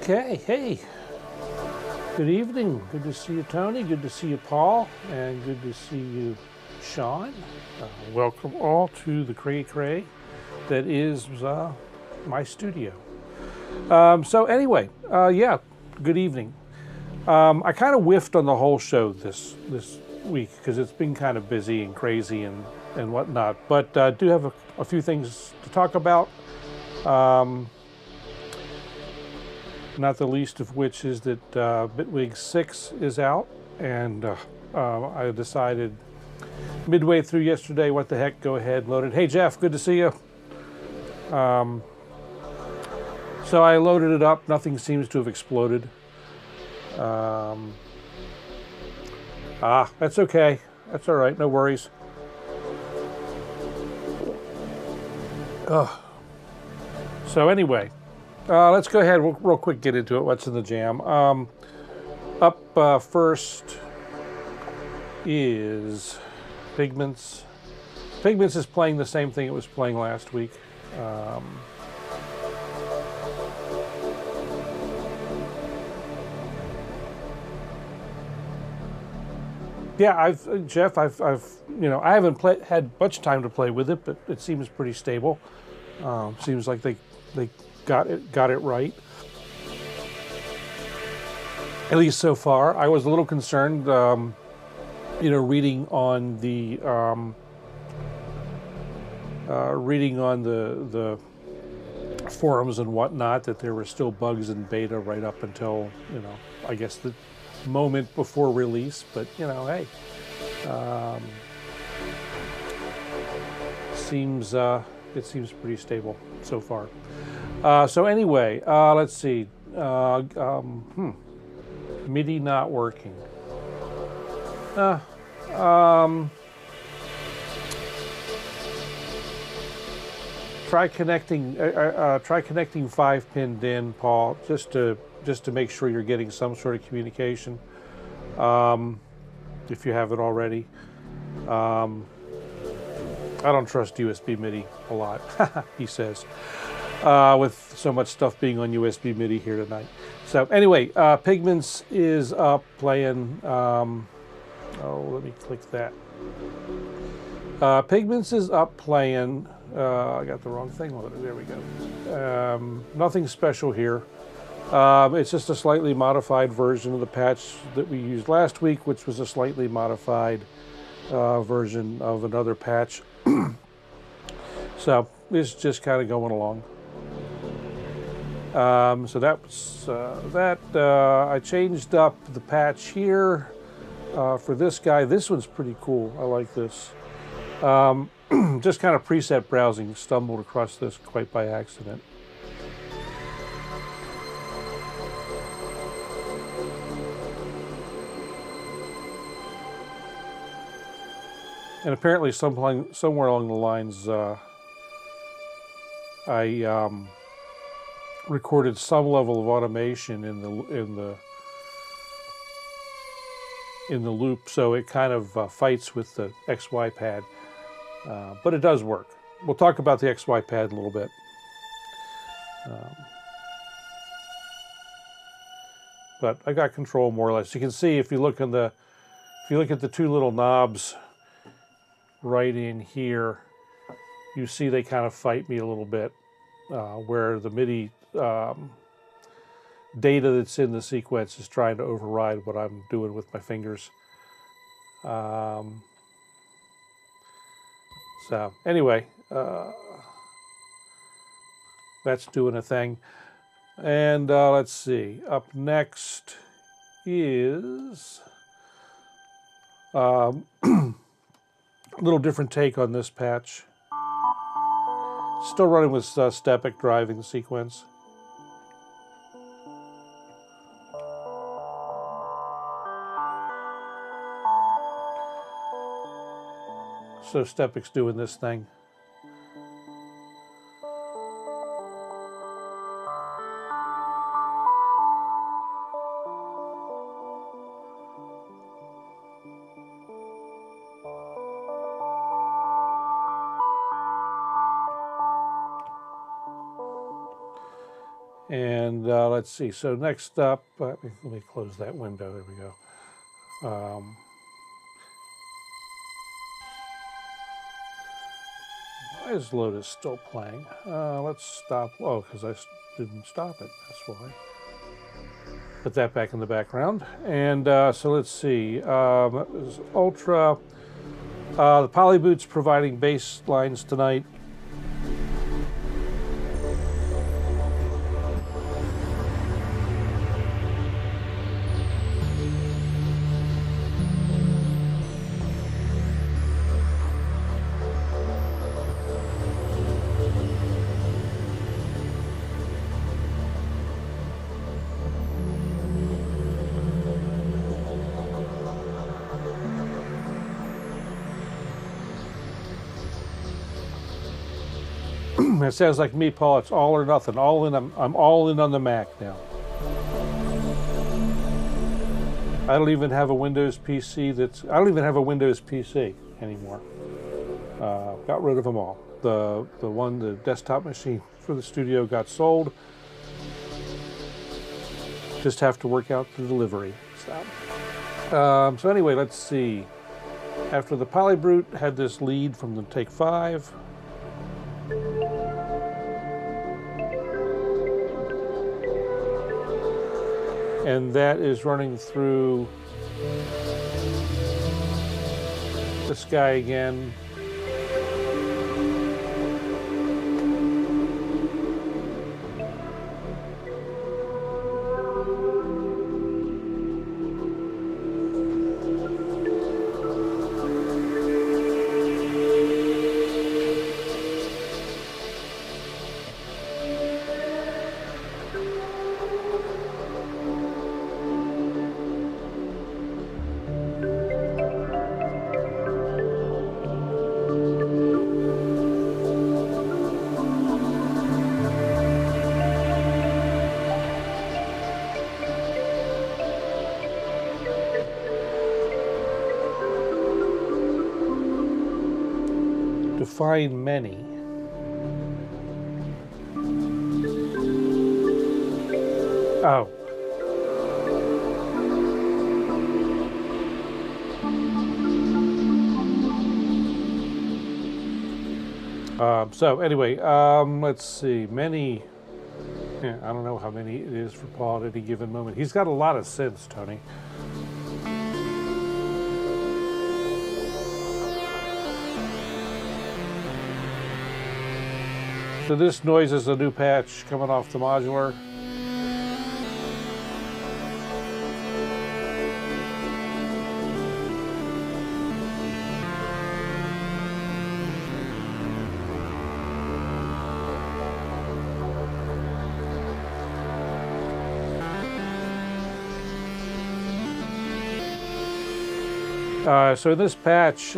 Okay, hey, good evening. Good to see you, Tony. Good to see you, Paul. And good to see you, Sean. Welcome all to the cray-cray that is my studio. So anyway, yeah, good evening. I kind of whiffed on the whole show this week because it's been kind of busy and crazy and whatnot, but do have a few things to talk about. Not the least of which is that Bitwig 6 is out, and I decided midway through yesterday, what the heck, go ahead and load it. Hey Jeff, good to see you. So I loaded it up. Nothing seems to have exploded. That's okay. That's all right. No worries. So anyway, let's go ahead. We'll real quick get into it. What's in the jam? Up first is Pigments. Pigments is playing the same thing it was playing last week. Yeah, Jeff, I've I haven't had much time to play with it, but it seems pretty stable. Seems like they got it right, at least so far. I was a little concerned, reading on the forums and whatnot, that there were still bugs in beta right up until I guess the moment before release. But hey, it seems pretty stable so far. So anyway, let's see. MIDI not working. Try connecting 5-pin DIN, Paul, just to make sure you're getting some sort of communication. If you haven't already. I don't trust USB MIDI a lot, he says, with so much stuff being on USB MIDI here tonight. So anyway, Pigments is up playing. Let me click that. Pigments is up playing. I got the wrong thing loaded. There we go. Nothing special here. It's just a slightly modified version of the patch that we used last week, which was a slightly modified version of another patch. So it's just kind of going along. So that was that. I changed up the patch here for this guy. This one's pretty cool. I like this. Just kind of preset browsing, stumbled across this quite by accident. And apparently somewhere along the lines, I recorded some level of automation in the loop, so it kind of fights with the XYMIDIPad, but it does work. We'll talk about the XYMIDIPad in a little bit. But I got control more or less. You can see if you look at the two little knobs right in here, you see they kind of fight me a little bit, where the MIDI data that's in the sequence is trying to override what I'm doing with my fingers. So anyway, that's doing a thing. And let's see, up next is a little different take on this patch. Still running with Stepic driving the sequence. So Stepic's doing this thing. And let's see, so next up, let me close that window, there we go. Why is Lotus still playing? Let's stop, oh, because I didn't stop it, that's why. Put that back in the background. And so let's see, that was Ultra. The Polyboot's providing bass lines tonight. It sounds like me, Paul. It's all or nothing. All in. I'm all in on the Mac now. I don't even have a Windows PC. I don't even have a Windows PC anymore. Got rid of them all. The desktop machine for the studio got sold. Just have to work out the delivery. So anyway, let's see. After the Polybrute had this lead from the Take 5. And that is running through this guy again. Define many. Oh. So anyway, let's see. Many. Yeah, I don't know how many it is for Paul at any given moment. He's got a lot of synths, Tony. So this noise is a new patch coming off the modular. So in this patch,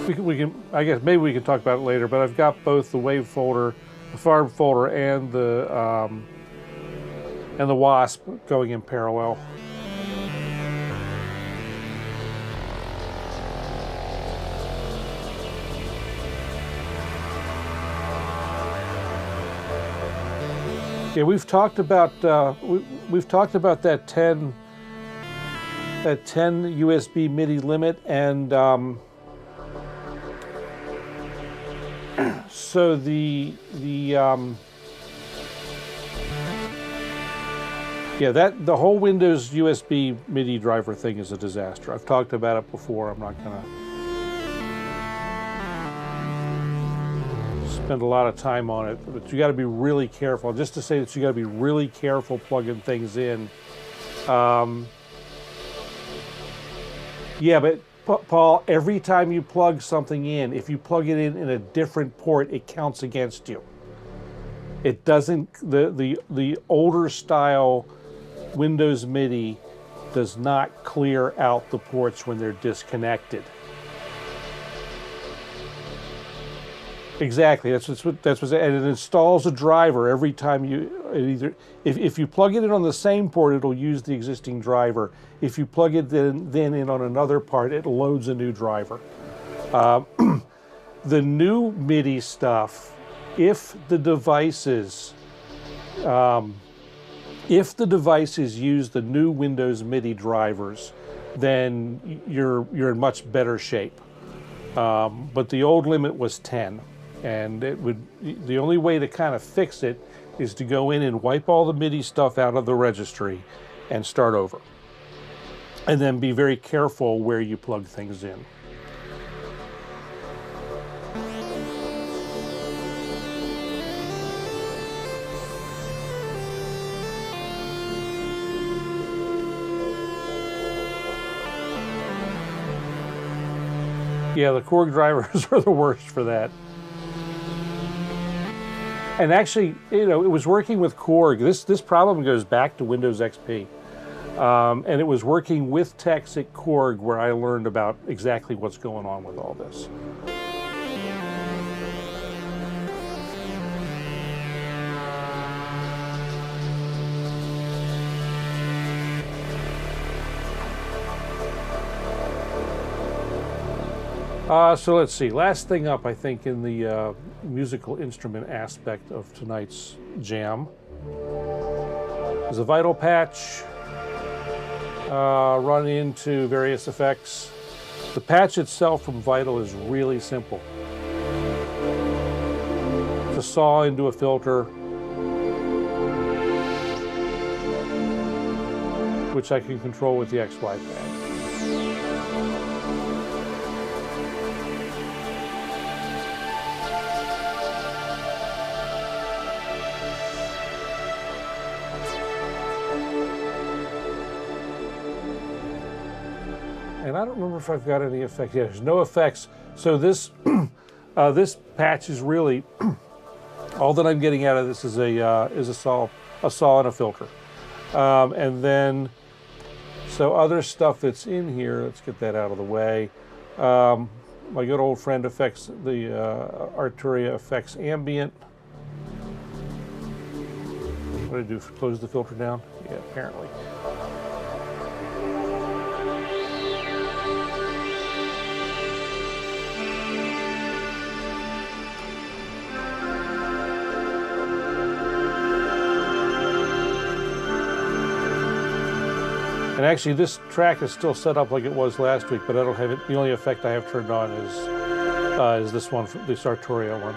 we can, I guess maybe we can talk about it later, but I've got both the wave folder, the farm folder, and the WASP going in parallel. Yeah, we've talked about that 10 USB MIDI limit, and so the whole Windows USB MIDI driver thing is a disaster. I've talked about it before. I'm not gonna spend a lot of time on it, but you got to be really careful. Just to say that you got to be really careful plugging things in. Yeah, but Paul, every time you plug something in, if you plug it in a different port, it counts against you. It doesn't, the older style Windows MIDI does not clear out the ports when they're disconnected. Exactly, that's what, and it installs a driver every time if you plug it in on the same port, it'll use the existing driver. If you plug it then in on another part, it loads a new driver. The new MIDI stuff if the devices use the new Windows MIDI drivers, then you're in much better shape. But the old limit was 10, and the only way to kind of fix it is to go in and wipe all the MIDI stuff out of the registry and start over. And then be very careful where you plug things in. Yeah, the Korg drivers are the worst for that. And actually, you know, it was working with Korg. This problem goes back to Windows XP. And it was working with techs at Korg where I learned about exactly what's going on with all this. So let's see, last thing up, I think, in the musical instrument aspect of tonight's jam is a Vital patch run into various effects. The patch itself from Vital is really simple. It's a saw into a filter, which I can control with the XYMIDIPad. And I don't remember if I've got any effects. Yeah, there's no effects. So this this patch is really all that I'm getting out of this is a saw and a filter, and then so other stuff that's in here. Let's get that out of the way. My good old friend effects, the Arturia Effects Ambient. What did I do? Close the filter down? Yeah, apparently. And actually, this track is still set up like it was last week, but I don't have it. The only effect I have turned on is this one, this Arturia one.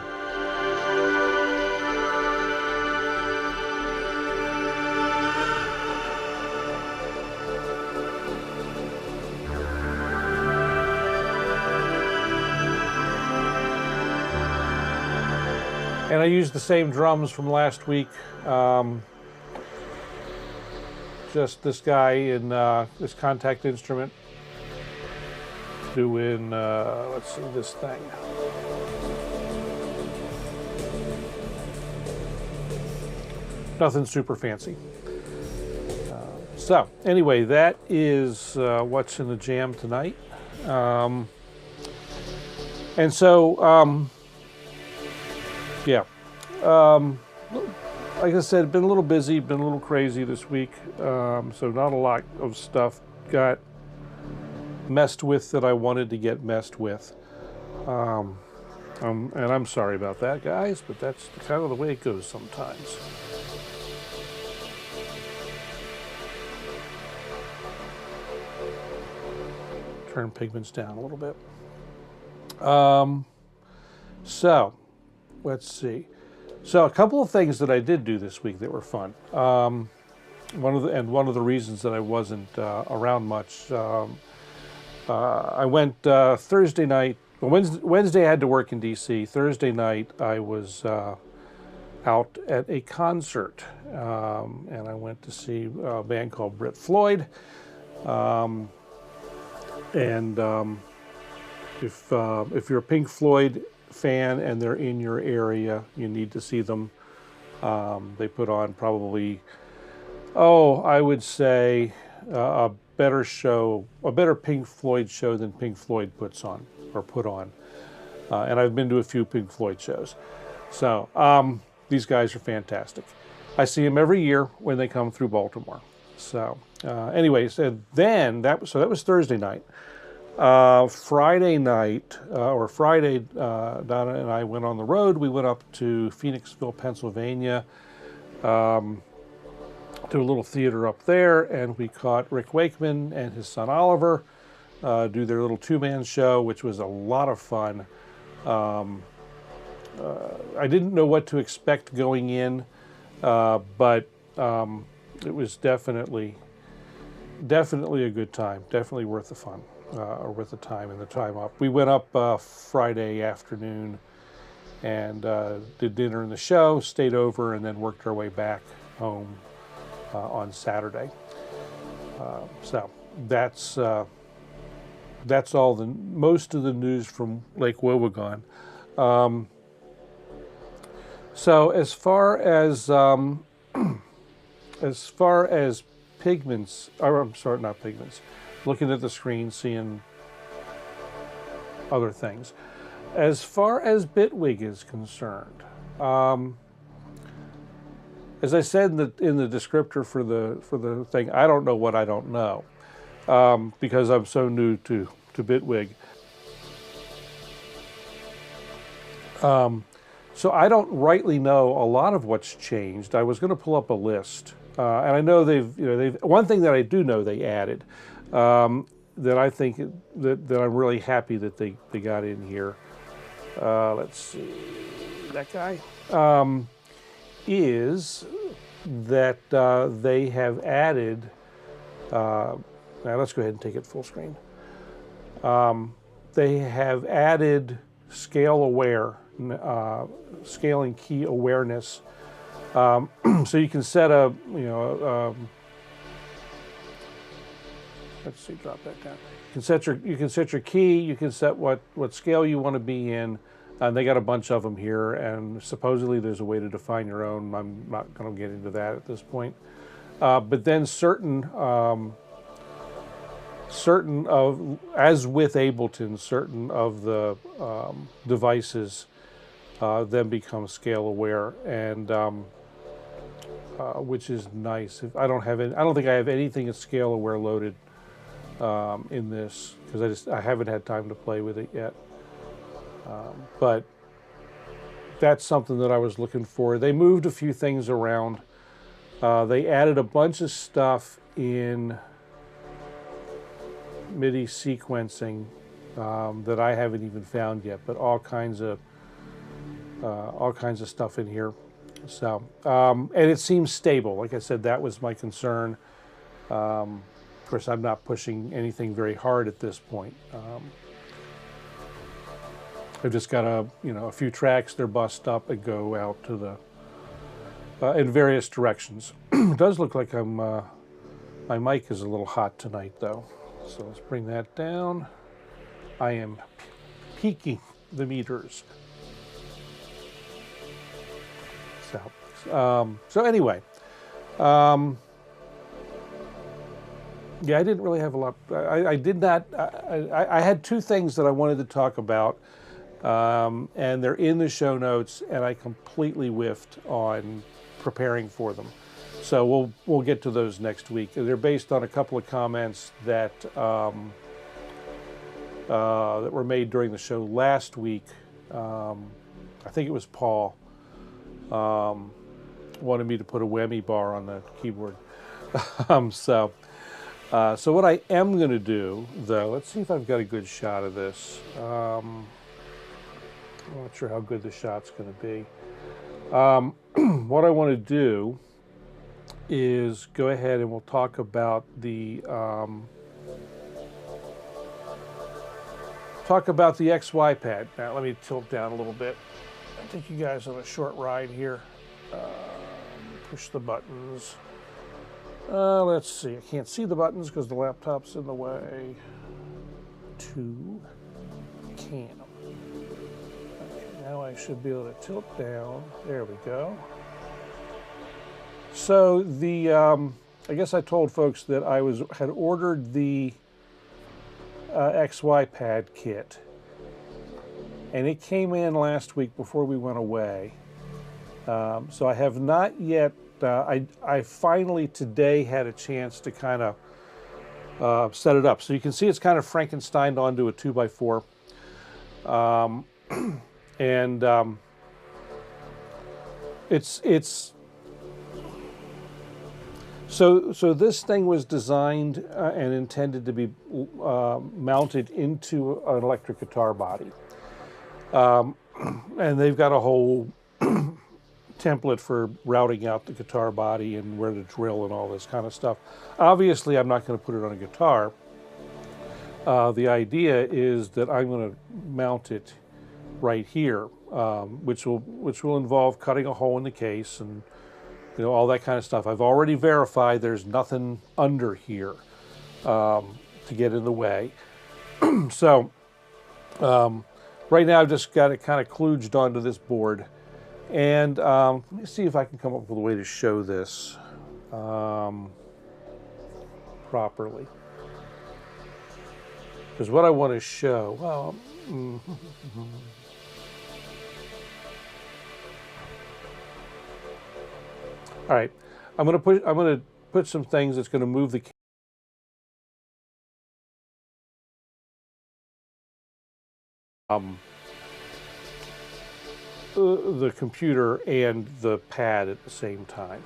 And I used the same drums from last week. Just this guy in this contact instrument doing, let's see, this thing. Nothing super fancy. So anyway, that is what's in the jam tonight. And so, yeah. Like I said, been a little busy, been a little crazy this week, so not a lot of stuff got messed with that I wanted to get messed with. And I'm sorry about that, guys, but that's kind of the way it goes sometimes. Turn pigments down a little bit. So, let's see. So a couple of things that I did do this week that were fun. One of the reasons that I wasn't around much, I went Thursday night. Well, Wednesday I had to work in D.C. Thursday night I was out at a concert, and I went to see a band called Brit Floyd. If you're a Pink Floyd fan and they're in your area, you need to see them. They put on probably, I would say a better show, a better Pink Floyd show than Pink Floyd puts on or put on. And I've been to a few Pink Floyd shows. So these guys are fantastic. I see them every year when they come through Baltimore. So anyways, and then that was Thursday night. Friday night, or Friday, Donna and I went on the road. We went up to Phoenixville, Pennsylvania, to a little theater up there, and we caught Rick Wakeman and his son Oliver do their little two-man show, which was a lot of fun. I didn't know what to expect going in, but it was definitely a good time. Definitely worth the fun, or worth the time and the time up. We went up Friday afternoon and did dinner and the show, stayed over, and then worked our way back home on Saturday. So that's all most of the news from Lake Wobegon. So as far as pigments, or I'm sorry, not pigments, looking at the screen, seeing other things. As far as Bitwig is concerned, as I said in the descriptor for the thing, I don't know what I don't know, because I'm so new to Bitwig. So I don't rightly know a lot of what's changed. I was going to pull up a list, and I know they've one thing that I do know they added, that I think that I'm really happy that they got in here. Let's see, that guy. Is that they have added, now let's go ahead and take it full screen. They have added scale aware, scaling key awareness. So you can set a, let's see, drop that down. You can set your key, you can set what scale you want to be in. And they got a bunch of them here, and supposedly there's a way to define your own. I'm not going to get into that at this point. But then certain of, as with Ableton, certain of the devices then become scale aware, and which is nice. I don't think I have anything that's scale aware loaded in this, because I haven't had time to play with it yet. But that's something that I was looking for. They moved a few things around. They added a bunch of stuff in MIDI sequencing that I haven't even found yet, but all kinds of stuff in here. So, and it seems stable. Like I said, that was my concern. Of course, I'm not pushing anything very hard at this point. I've just got a few tracks. They're bussed up and go out to the in various directions. It does look like my mic is a little hot tonight, though. So let's bring that down. I am peaking the meters. So anyway, yeah, I didn't really have a lot. I did not. I had two things that I wanted to talk about. And they're in the show notes, and I completely whiffed on preparing for them. So we'll get to those next week. They're based on a couple of comments that that were made during the show last week. I think it was Paul wanted me to put a whammy bar on the keyboard. So what I am going to do, though, let's see if I've got a good shot of this. I'm not sure how good the shot's going to be. What I want to do is go ahead and we'll talk about the XYMIDIPad. Now let me tilt down a little bit. I'll take you guys on a short ride here. Push the buttons. Let's see. I can't see the buttons because the laptop's in the way. To cam. Now I should be able to tilt down. There we go. So I guess I told folks that I had ordered the XYMIDIPad kit, and it came in last week before we went away. So I have not yet. I finally today had a chance to kind of set it up. So you can see it's kind of Frankensteined onto a 2x4. So this thing was designed and intended to be mounted into an electric guitar body. And they've got a whole template for routing out the guitar body and where to drill and all this kind of stuff. Obviously, I'm not going to put it on a guitar. The idea is that I'm going to mount it right here, which will involve cutting a hole in the case and all that kind of stuff. I've already verified there's nothing under here to get in the way. So right now I've just got it kind of kludged onto this board. And let me see if I can come up with a way to show this properly. Because what I want to show, well, all right, I'm going to put some things that's going to move the computer and the pad at the same time.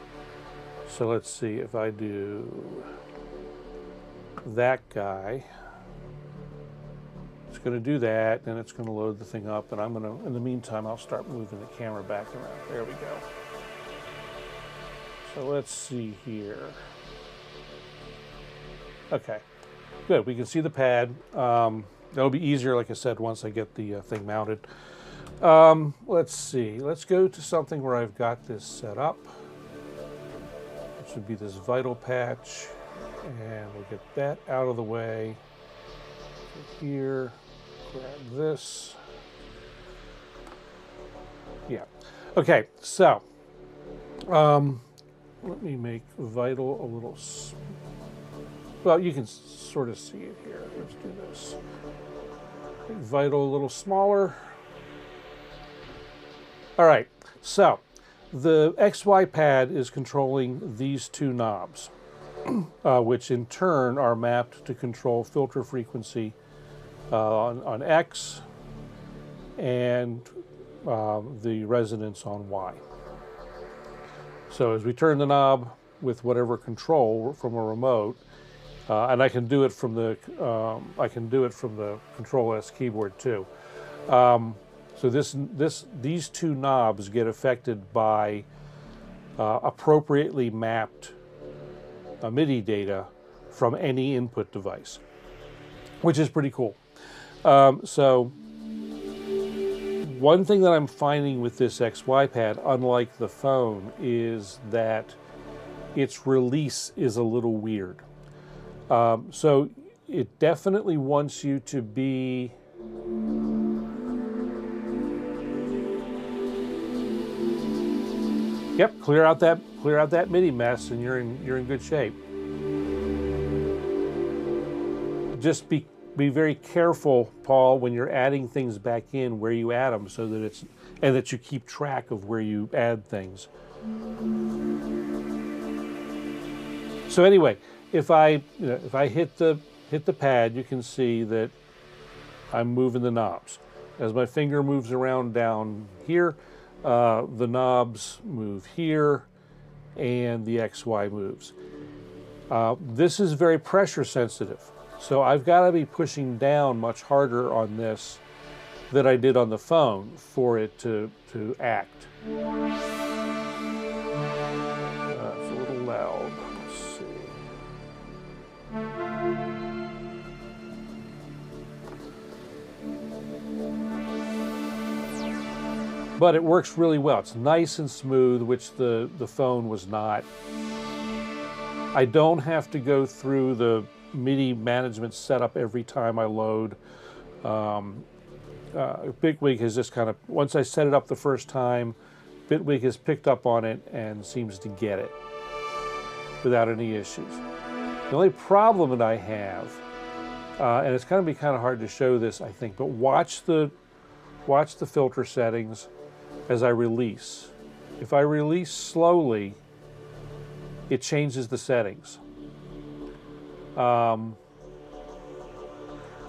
So let's see if I do that guy. It's going to do that, and it's going to load the thing up, and I'm going to, in the meantime, I'll start moving the camera back around. There we go. So let's see here. Okay, good. We can see the pad. That'll be easier, like I said, once I get the thing mounted. Let's see. Let's go to something where I've got this set up. This would be this vital patch, and we'll get that out of the way. Here, grab this. Yeah. Okay. So, let me make vital a little. Well, you can sort of see it here. Let's do this. Make vital a little smaller. All right, so the XYMIDIPad is controlling these two knobs, which in turn are mapped to control filter frequency on X and the resonance on Y. So as we turn the knob with whatever control from a remote, and I can do it from the Control S keyboard too. So these two knobs get affected by appropriately mapped MIDI data from any input device, which is pretty cool. So one thing that I'm finding with this XYMIDIPad, unlike the phone, is that its release is a little weird. So it definitely wants you to be clear out that MIDI mess, and you're in good shape. Just be very careful, Paul, when you're adding things back in, where you add them, so that that you keep track of where you add things. So anyway, if I hit the pad, you can see that I'm moving the knobs. As my finger moves around down here, the knobs move here, and the XY moves. This is very pressure sensitive, so I've got to be pushing down much harder on this than I did on the phone for it to act. It's a little loud. Let's see. But it works really well. It's nice and smooth, which the phone was not. I don't have to go through the MIDI management setup every time I load. Bitwig has just kind of, once I set it up the first time, Bitwig has picked up on it and seems to get it without any issues. The only problem that I have, and it's going to be kind of hard to show this, I think, but watch the filter settings as I release. If I release slowly, it changes the settings.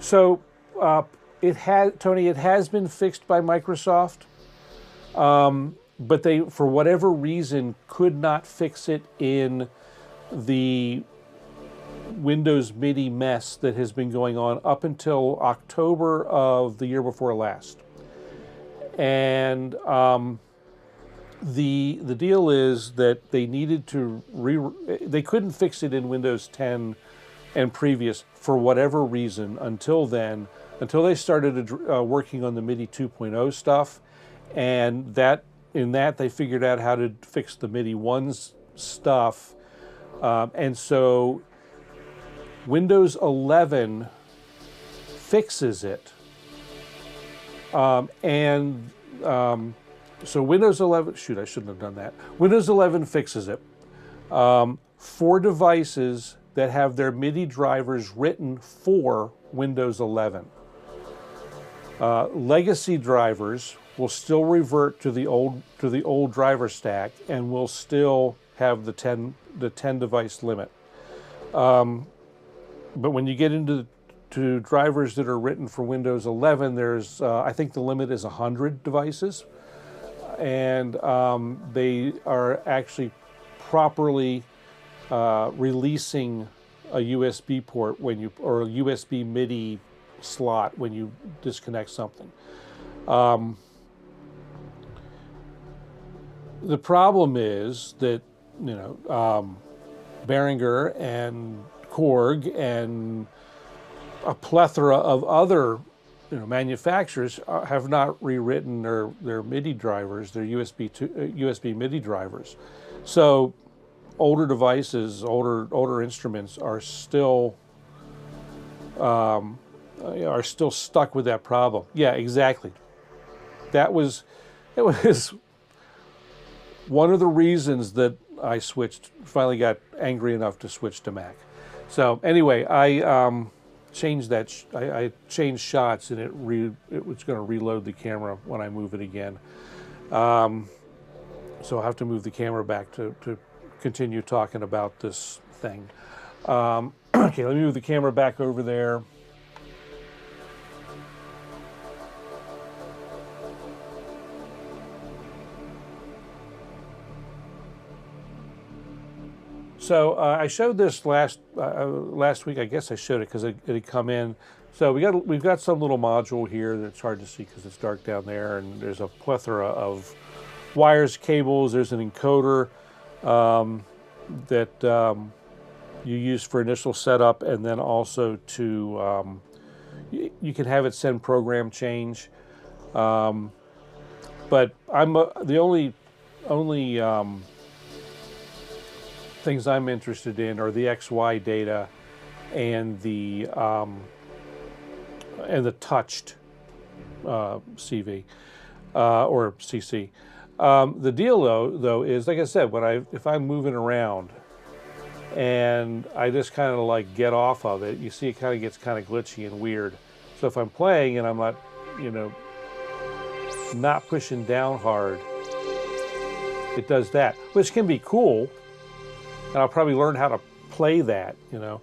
So Tony, it has been fixed by Microsoft, but they, for whatever reason, could not fix it in the Windows MIDI mess that has been going on up until October of the year before last. And the deal is that they needed to they couldn't fix it in Windows 10 and previous for whatever reason until then, until they started working on the MIDI 2.0 stuff, and in that they figured out how to fix the MIDI 1's stuff, and so Windows 11 fixes it, so Windows 11, shoot, I shouldn't have done that. Windows 11 fixes it for devices that have their MIDI drivers written for Windows 11. Legacy drivers will still revert to the old driver stack and will still have the 10 device limit. But when you get into drivers that are written for Windows 11, there's I think the limit is 100 devices, and they are actually properly releasing a USB port when you, or a USB MIDI slot when you disconnect something. The problem is that, you know, Behringer and Korg and a plethora of other, you know, manufacturers have not rewritten their MIDI drivers, their USB MIDI drivers. So older devices, older instruments are still stuck with that problem. Yeah, exactly. It was one of the reasons that I finally got angry enough to switch to Mac. So anyway, I changed that. I changed shots, and it was going to reload the camera when I move it again. So I'll have to move the camera back to continue talking about this thing. Okay, let me move the camera back over there. So I showed this last week. I guess I showed it because it had come in. So we've got some little module here that's hard to see because it's dark down there, and there's a plethora of wires, cables. There's an encoder that you use for initial setup, and then also to you can have it send program change. But the only things I'm interested in are the XY data and the touched CV or CC. The deal though is, like I said, if I'm moving around and I just kind of like get off of it, you see it kind of gets kind of glitchy and weird. So if I'm playing and I'm not, you know, not pushing down hard, it does that, which can be cool. And I'll probably learn how to play that, you know.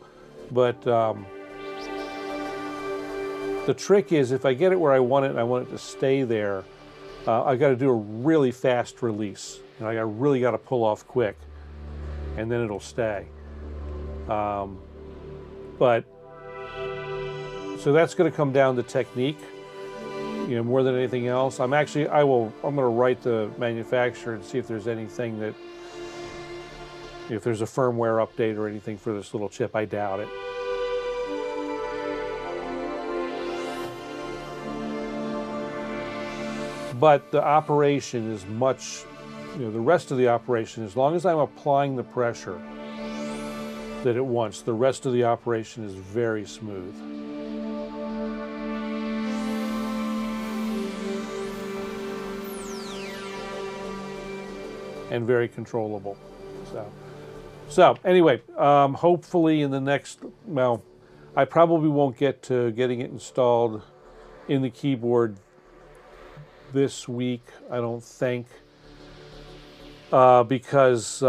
But the trick is, if I get it where I want it and I want it to stay there, I got to do a really fast release. You know, I really got to pull off quick, and then it'll stay. But so that's going to come down to technique, you know, more than anything else. I'm going to write the manufacturer and see if there's anything that, if there's a firmware update or anything for this little chip. I doubt it. But the operation is much, you know, the rest of the operation, as long as I'm applying the pressure that it wants, the rest of the operation is very smooth. And very controllable. So anyway, hopefully in the next, well, I probably won't get to getting it installed in the keyboard this week, I don't think, because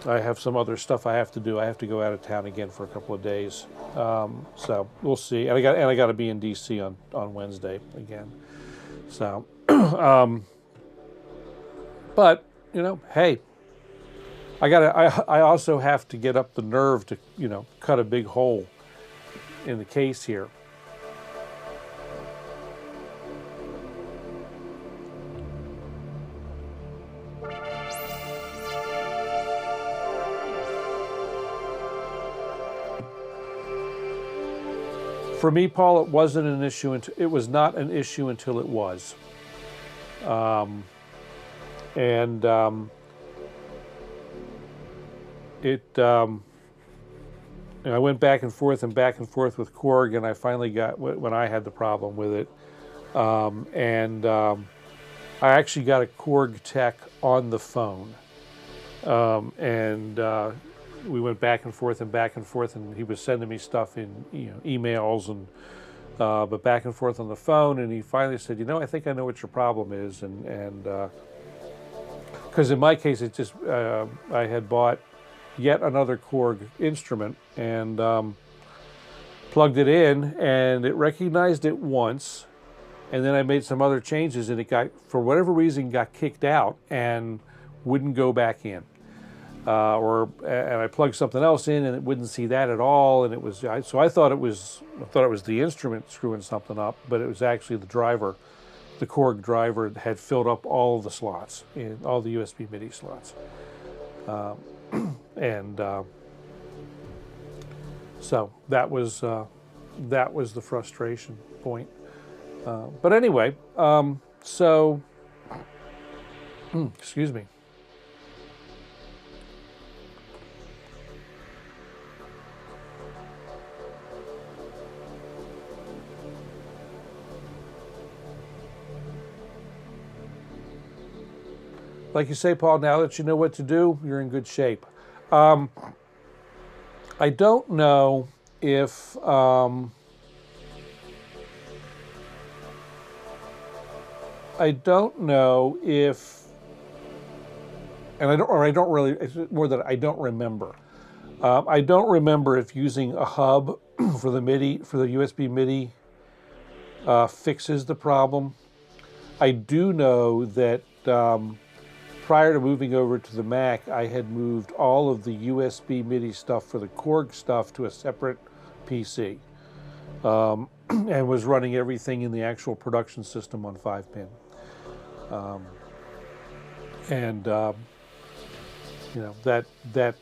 I have some other stuff I have to do. I have to go out of town again for a couple of days, so we'll see. And I got to be in DC on Wednesday again. So, but you know, hey, I also have to get up the nerve to, you know, cut a big hole in the case here. For me, Paul, it wasn't an issue. It was not an issue until it was. I went back and forth with Korg, and I finally got when I had the problem with it. I actually got a Korg tech on the phone, we went back and forth, and he was sending me stuff in, you know, emails and but back and forth on the phone, and he finally said, you know, I think I know what your problem is, and because in my case it just I had bought yet another Korg instrument and plugged it in, and it recognized it once, and then I made some other changes, and it got, for whatever reason, got kicked out and wouldn't go back in. And I plugged something else in, and it wouldn't see that at all, and it was so I thought it was the instrument screwing something up, but it was actually the driver, the Korg driver had filled up all of the slots, in all the USB MIDI slots, so that was the frustration point. But anyway, excuse me. Like you say, Paul, now that you know what to do, you're in good shape. I don't know if and I don't really, it's more that I don't remember. I don't remember if using a hub for the USB MIDI fixes the problem. I do know that prior to moving over to the Mac, I had moved all of the USB MIDI stuff for the Korg stuff to a separate PC, and was running everything in the actual production system on 5-pin. You know, that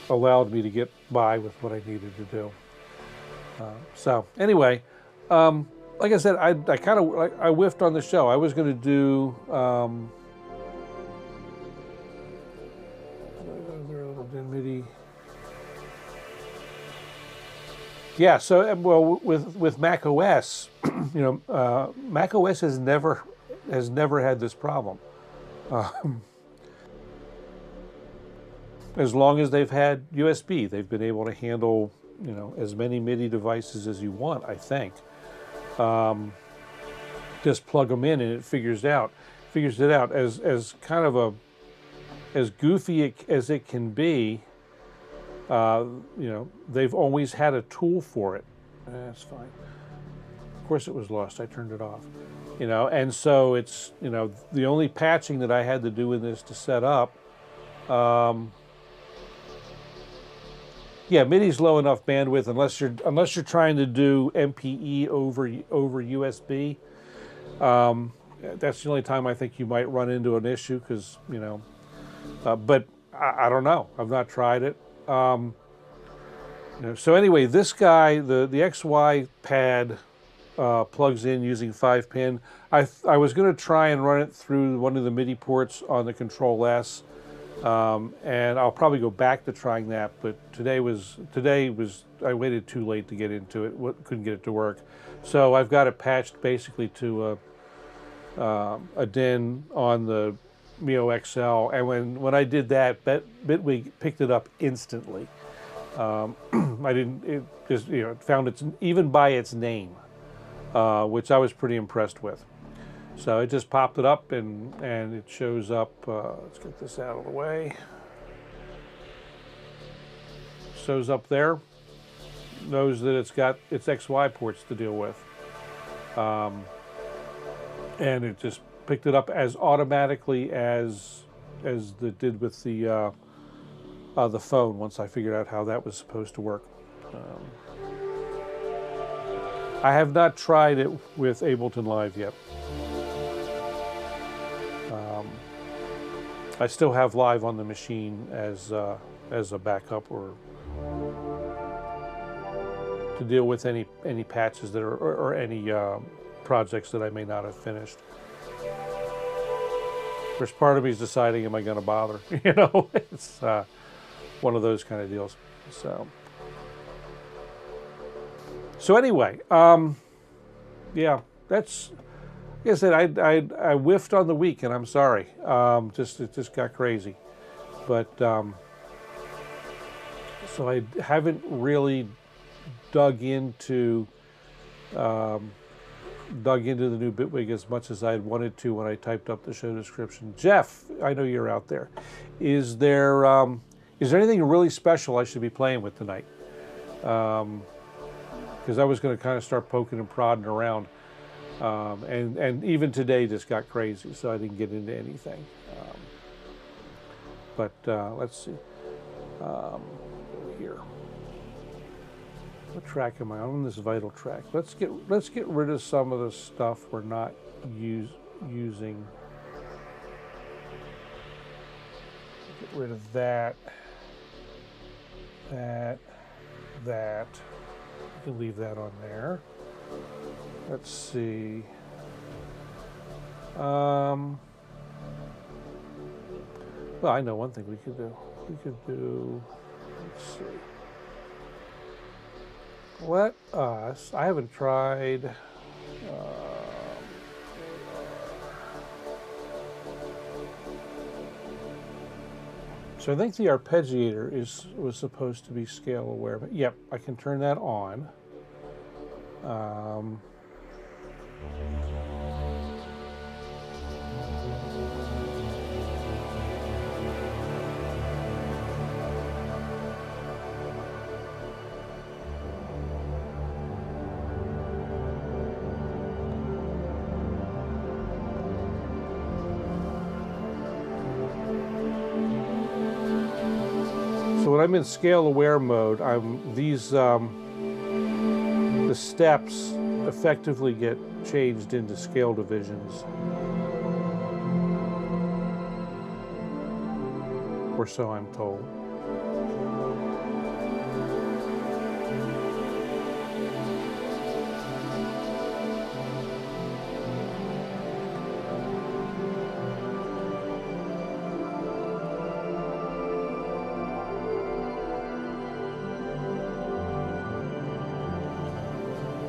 allowed me to get by with what I needed to do. So anyway, like I said, I whiffed on the show. I was going to do MIDI. Yeah, so well, with Mac OS, you know, Mac OS has never had this problem. As long as they've had USB, they've been able to handle, you know, as many MIDI devices as you want, I think. Just plug them in and it figures it out as kind of as goofy as it can be. You know, they've always had a tool for it. That's fine. Of course it was lost. I turned it off. You know, and so it's, you know, the only patching that I had to do in this to set up. Yeah, MIDI's low enough bandwidth unless you're trying to do MPE over USB. That's the only time I think you might run into an issue, because, you know, but I don't know. I've not tried it. You know, so anyway, this guy, the XYMIDIPad, plugs in using 5-pin. I was going to try and run it through one of the MIDI ports on the Control S, and I'll probably go back to trying that. But today was I waited too late to get into it. Couldn't get it to work, so I've got it patched basically to a DIN on the Mio XL, and when I did that, Bitwig picked it up instantly. It just, you know, found it even by its name, which I was pretty impressed with. So it just popped it up, and it shows up. Let's get this out of the way. shows up there knows that it's got its XY ports to deal with. And it just picked it up as automatically as it did with the phone once I figured out how that was supposed to work. I have not tried it with Ableton Live yet. I still have Live on the machine as a backup or to deal with any patches that are or any projects that I may not have finished. There's part of me is deciding, am I going to bother? You know, it's one of those kind of deals. So anyway, yeah, that's. Like I said, I whiffed on the week, and I'm sorry. It just got crazy, but so I haven't really dug into the new Bitwig as much as I wanted to when I typed up the show description. Jeff, I know you're out there. Is there anything really special I should be playing with tonight? Because I was going to kind of start poking and prodding around, and even today just got crazy, so I didn't get into anything. But let's see. Here. What track am I on? I'm on this vital track. Let's get rid of some of the stuff we're not using. Get rid of that. That. You can leave that on there. Let's see. Well, I know one thing we could do. Let's see. Let us, I haven't tried, so I think the arpeggiator was supposed to be scale aware, but yep, I can turn that on. So when I'm in scale aware mode, the steps effectively get changed into scale divisions, or so I'm told.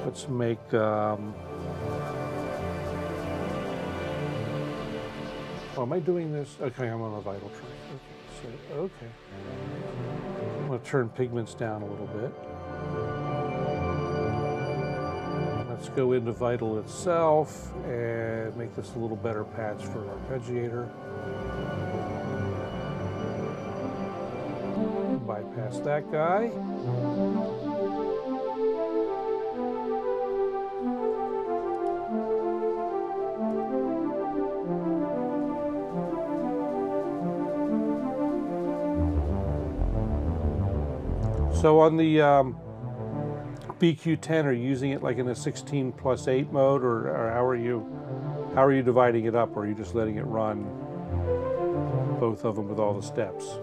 Let's make oh, am I doing this? Okay, I'm on a vital track. Okay, so, okay. I'm going to turn pigments down a little bit. Let's go into vital itself and make this a little better patch for arpeggiator. Bypass that guy. So on the BQ10, are you using it like in a 16+8 mode, or how are you dividing it up, or are you just letting it run both of them with all the steps?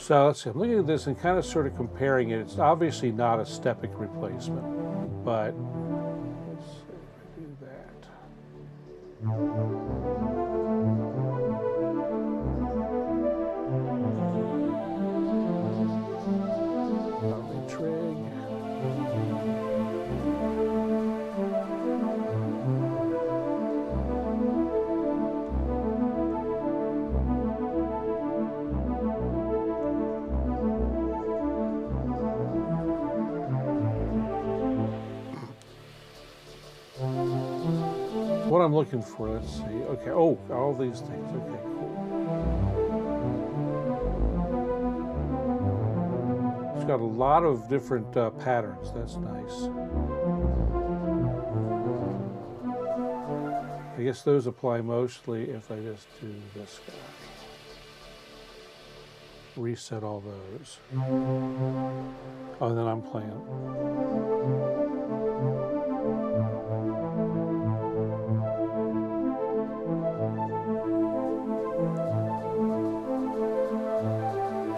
So let's see, I'm looking at this and kind of sort of comparing it. It's obviously not a stepic replacement, but let's see if I do that. Trig. I'm looking for. Let's see. Okay. Oh, all these things. Okay, cool. It's got a lot of different patterns. That's nice. I guess those apply mostly if I just do this guy. Reset all those. Oh, then I'm playing.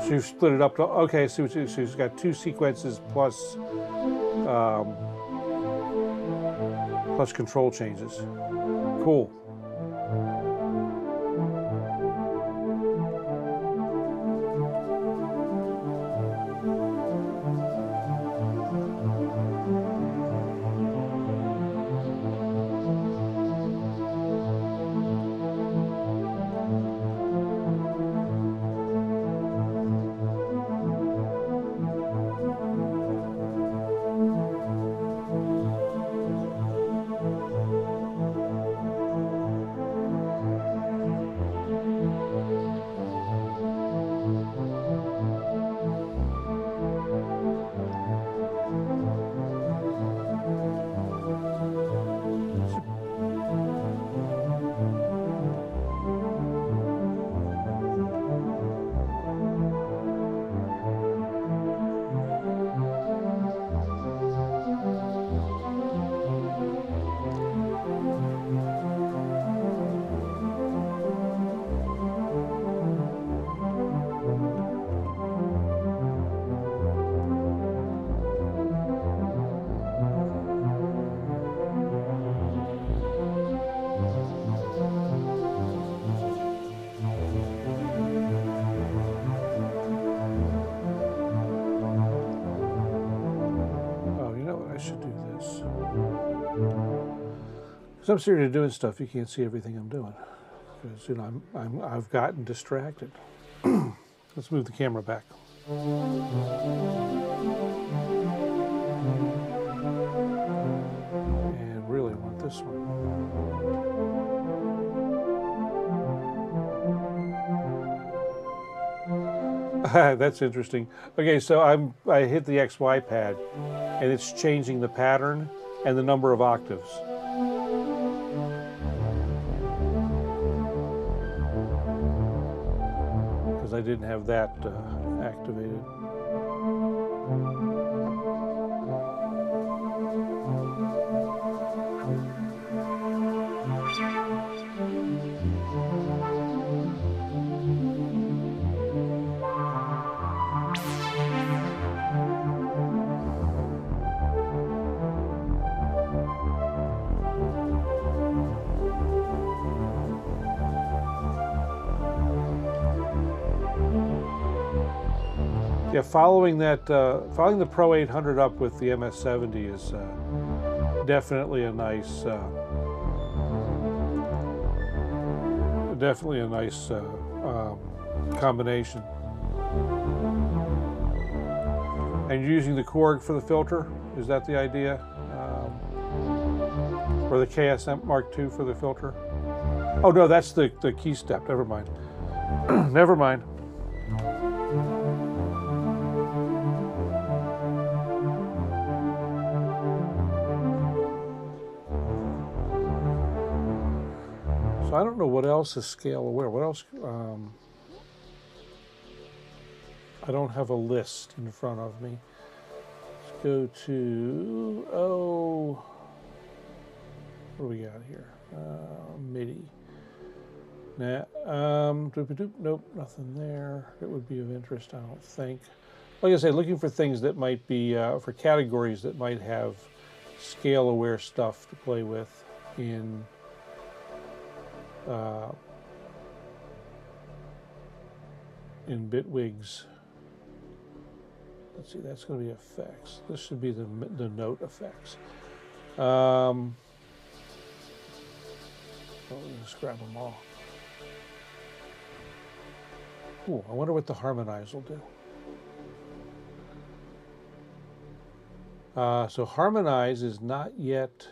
So you've split it up to, okay, so you've got 2 sequences plus plus control changes. Cool. So I'm sitting here doing stuff. You can't see everything I'm doing because I've gotten distracted. Let's move the camera back. And really want this one. That's interesting. Okay, so I hit the XYMIDIPad, and it's changing the pattern and the number of octaves. Because I didn't have that activated. Yeah, following the Pro 800 up with the MS-70 is definitely a nice, combination. And you're using the Korg for the filter? Is that the idea? Or the KSM Mark II for the filter? Oh no, that's the key step. Never mind. Never mind. So I don't know what else is scale aware. What else? I don't have a list in front of me. Let's go to, what do we got here? MIDI. Nah, nope, nothing there. It would be of interest, I don't think. Like I say, looking for things that might be, for categories that might have scale aware stuff to play with in Bitwig's. Let's see, that's going to be effects. This should be the note effects. Let's grab them all. Ooh, I wonder what the harmonize will do. So harmonize is not yet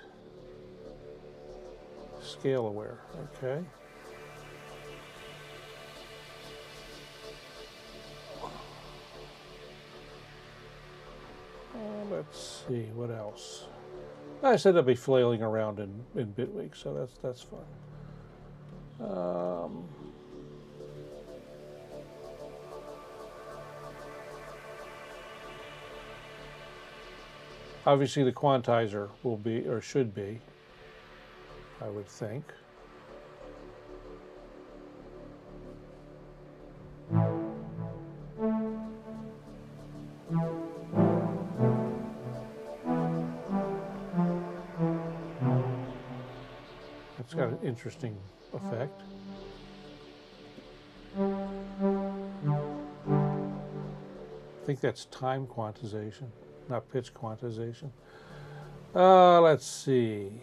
scale aware. Okay. Let's see, what else? I said I'd be flailing around in Bitwig, so that's fun. Obviously the quantizer will be, or should be, I would think. It's got an interesting effect. I think that's time quantization, not pitch quantization. Let's see.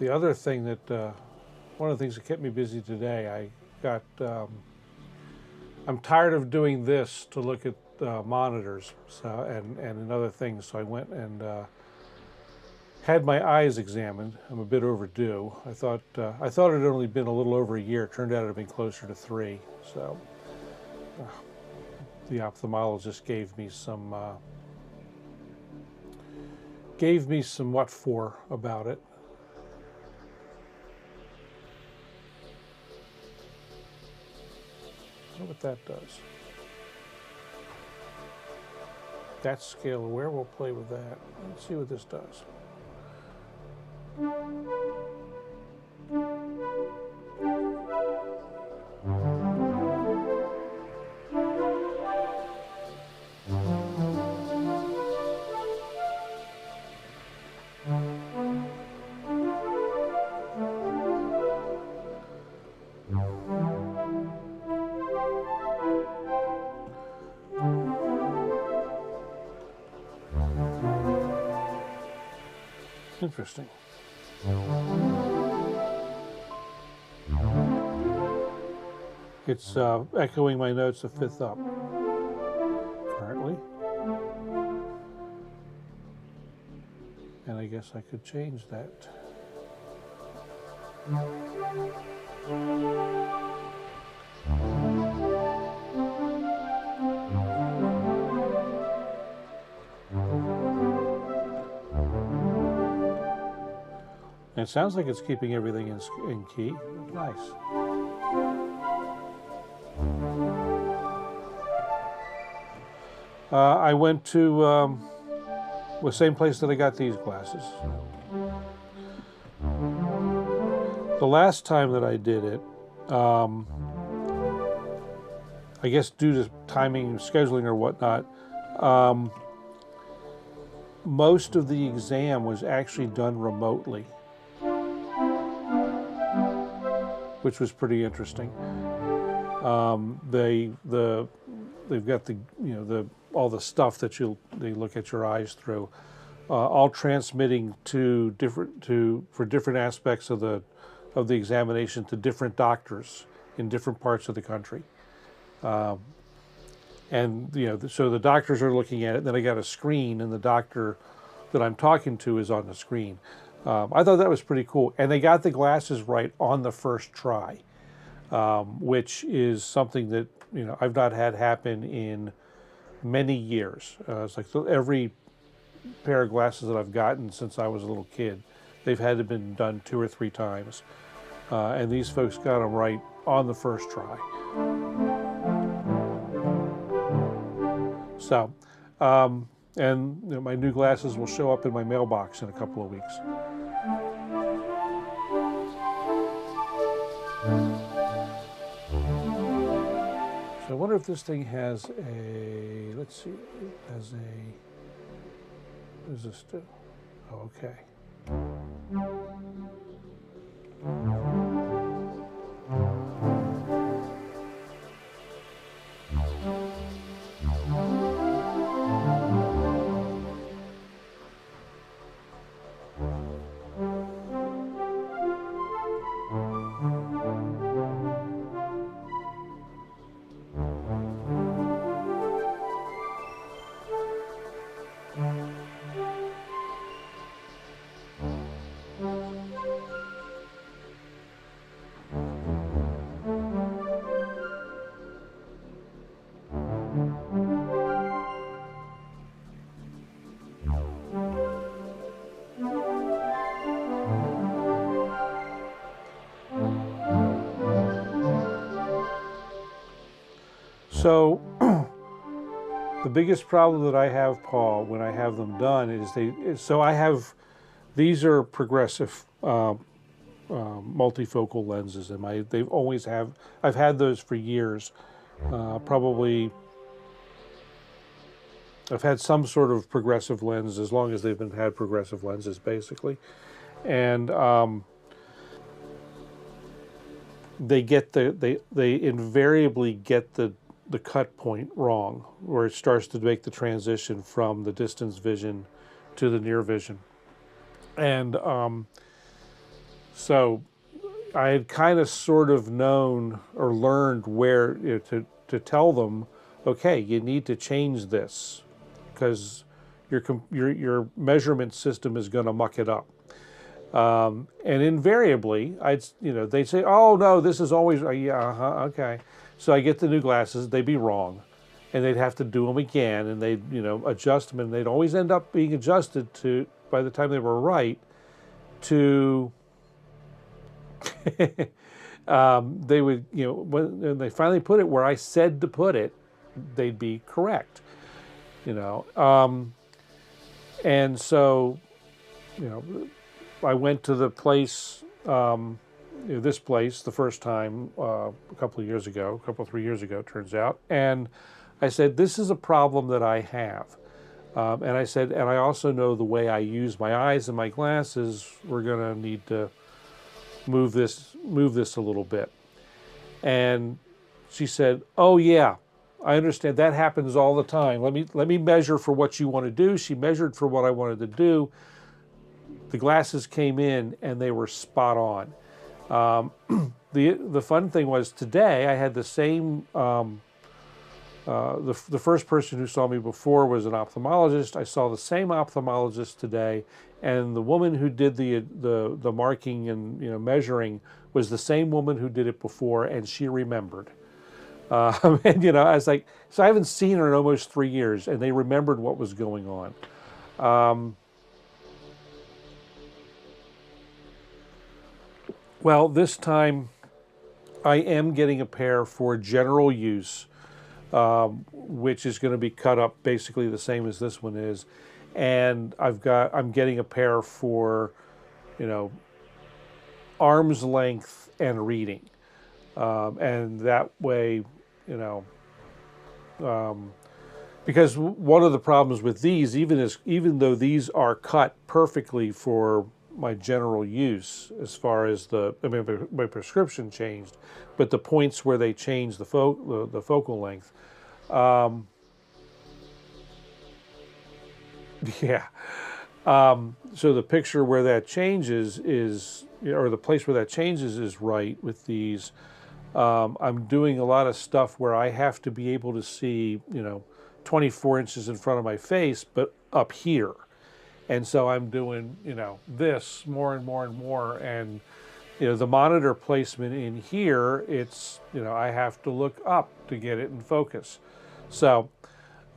The other thing that, one of the things that kept me busy today, I got, I'm tired of doing this to look at monitors and other things, so I went and had my eyes examined. I'm a bit overdue. I thought it had only been a little over a year. It turned out it had been closer to 3. So the ophthalmologist gave me some what for about it. I wonder what that does. That's scale aware. We'll play with that. Let's see what this does. Interesting. It's echoing my notes a fifth up currently. And I guess I could change that. And it sounds like it's keeping everything in key. Nice. I went to the same place that I got these glasses. The last time that I did it, I guess due to timing, scheduling or whatnot, most of the exam was actually done remotely, which was pretty interesting. They've got all the stuff that they look at your eyes through, all transmitting for different aspects of the examination to different doctors in different parts of the country. And so the doctors are looking at it. Then I got a screen, and the doctor that I'm talking to is on the screen. I thought that was pretty cool, and they got the glasses right on the first try, which is something that I've not had happen in many years. It's like every pair of glasses that I've gotten since I was a little kid, they've had to have been done 2 or 3 times, and these folks got them right on the first try. So, and my new glasses will show up in my mailbox in a couple of weeks. So I wonder if this thing has a, let's see, it has a, what does this do? Oh, okay. So the biggest problem that I have, Paul, when I have them done is these are progressive multifocal lenses, and I've had those for years. Probably I've had some sort of progressive lens as long as they've had progressive lenses, basically. And they invariably get the cut point wrong, where it starts to make the transition from the distance vision to the near vision. And so I had kind of sort of known or learned where to tell them, okay, you need to change this because your measurement system is going to muck it up. And invariably, they'd say, oh no, this is always, yeah, okay. So I get the new glasses, they'd be wrong, and they'd have to do them again, and they'd adjust them, and they'd always end up being adjusted to, by the time they were right, to they would, when they finally put it where I said to put it, they'd be correct, and so, I went to the place, this place, the first time a couple of 3 years ago, it turns out, and I said, this is a problem that I have. And I said, and I also know the way I use my eyes and my glasses, we're going to need to move this a little bit. And she said, oh yeah, I understand, that happens all the time. Let me measure for what you want to do. She measured for what I wanted to do. The glasses came in and they were spot on. The fun thing was today I had the same, the first person who saw me before was an ophthalmologist. I saw the same ophthalmologist today, and the woman who did the marking and measuring was the same woman who did it before, and she remembered. And I was like, so I haven't seen her in almost 3 years, and they remembered what was going on. Well, this time I am getting a pair for general use, which is going to be cut up basically the same as this one is, and I'm getting a pair for, arm's length and reading, and that way, because one of the problems with these, even though these are cut perfectly for my general use, as far as my prescription changed, but the points where they changed the focal length, yeah. So the picture where that changes is, or the place where that changes is right with these. I'm doing a lot of stuff where I have to be able to see, 24 inches in front of my face, but up here. And so I'm doing, this more and more and more. And, the monitor placement in here, it's, I have to look up to get it in focus. So,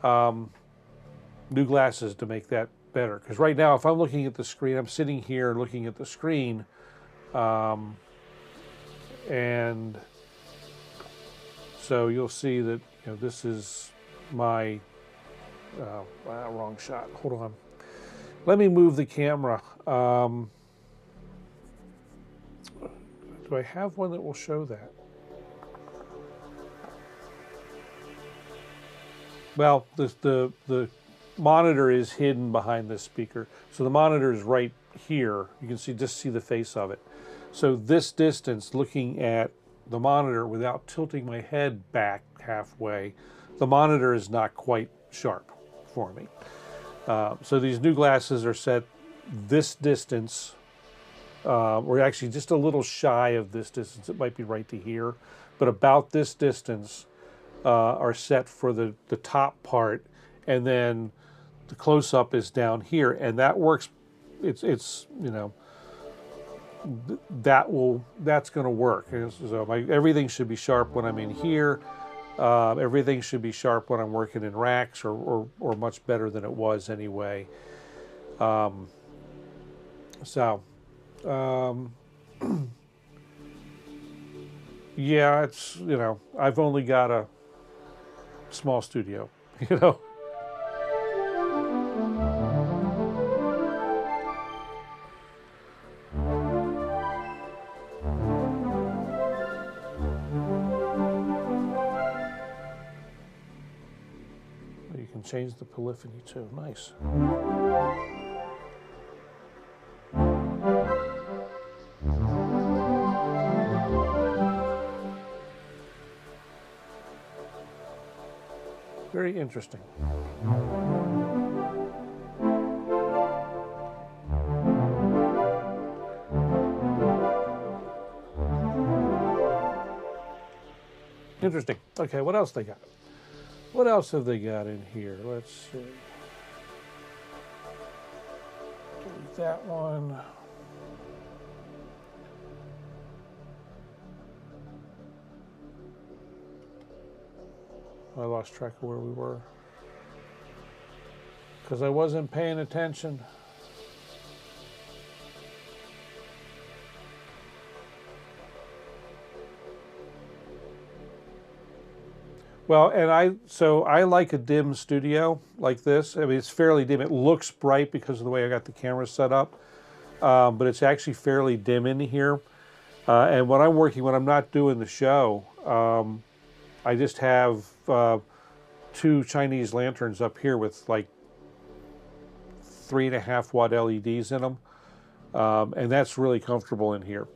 new glasses to make that better. Because right now, if I'm looking at the screen, I'm sitting here looking at the screen. And so you'll see that, this is my, wrong shot. Hold on. Let me move the camera. Do I have one that will show that? Well, the monitor is hidden behind this speaker. So the monitor is right here. You can just see the face of it. So this distance, looking at the monitor without tilting my head back halfway, the monitor is not quite sharp for me. So these new glasses are set this distance, or actually just a little shy of this distance. It might be right to here, but about this distance are set for the top part, and then the close-up is down here, and that works. It's that's going to work. So everything should be sharp when I'm in here. Everything should be sharp when I'm working in racks, or much better than it was anyway. Yeah, it's, I've only got small studio, you know. You can change the polyphony too. Nice. Very interesting. Interesting. Okay, what else they got? What else have they got in here? Let's see. Delete that one. I lost track of where we were because I wasn't paying attention. Well, and I like a dim studio like this. I mean, it's fairly dim. It looks bright because of the way I got the camera set up, but it's actually fairly dim in here. And when I'm working, when I'm not doing the show, I just have 2 Chinese lanterns up here with like 3.5 watt LEDs in them, and that's really comfortable in here.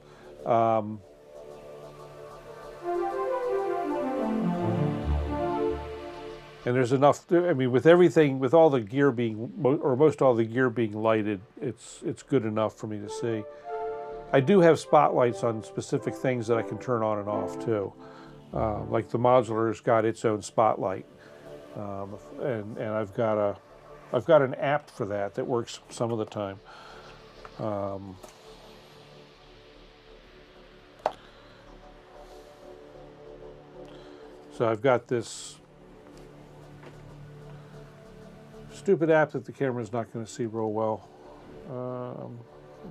And there's enough, I mean, with everything, with all the gear being, or most all the gear being lighted, it's good enough for me to see. I do have spotlights on specific things that I can turn on and off too. Like the modular's got its own spotlight. And I've got an app for that works some of the time. So I've got this stupid app that the camera's not going to see real well.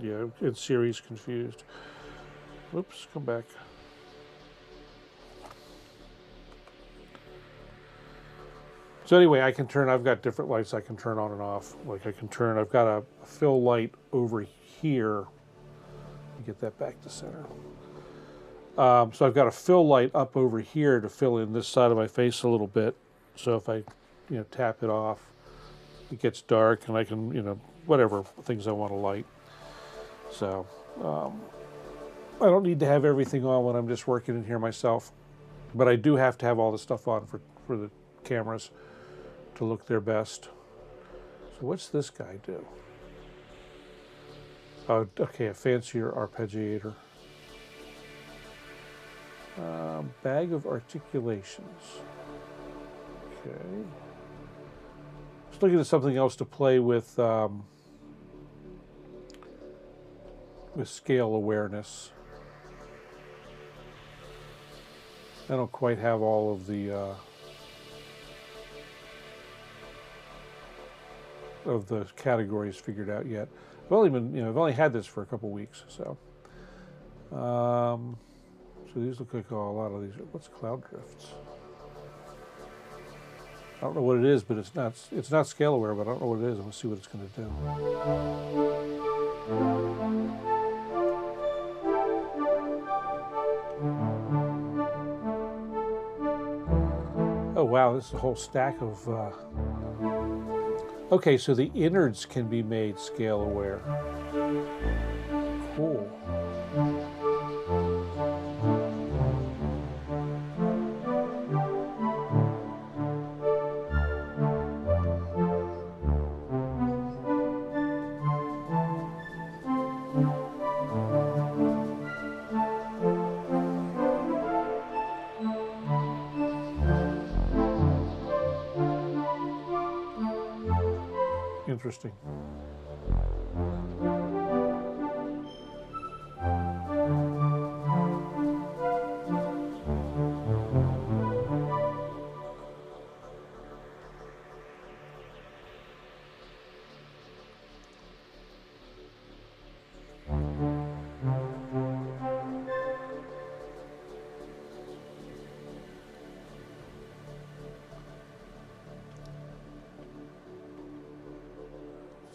Yeah, it's series confused. Oops, come back. So anyway, I can turn, I've got different lights I can turn on and off. Like I can turn, I've got a fill light over here. Let me get that back to center. So I've got a fill light up over here to fill in this side of my face a little bit. So if I, tap it off, it gets dark and I can, whatever things I want to light. So I don't need to have everything on when I'm just working in here myself, but I do have to have all the stuff on for the cameras to look their best. So what's this guy do? Oh, okay, a fancier arpeggiator. Bag of articulations. Okay. Just looking at something else to play with scale awareness. I don't quite have all of the categories figured out yet. I've only been, I've only had this for a couple weeks, so. So these look like a lot of these. What's cloud drifts? I don't know what it is, but it's not scale aware, but I don't know what it is. I'm gonna see what it's gonna do. Oh wow, this is a whole stack of okay, so the innards can be made scale aware. Cool. Interesting.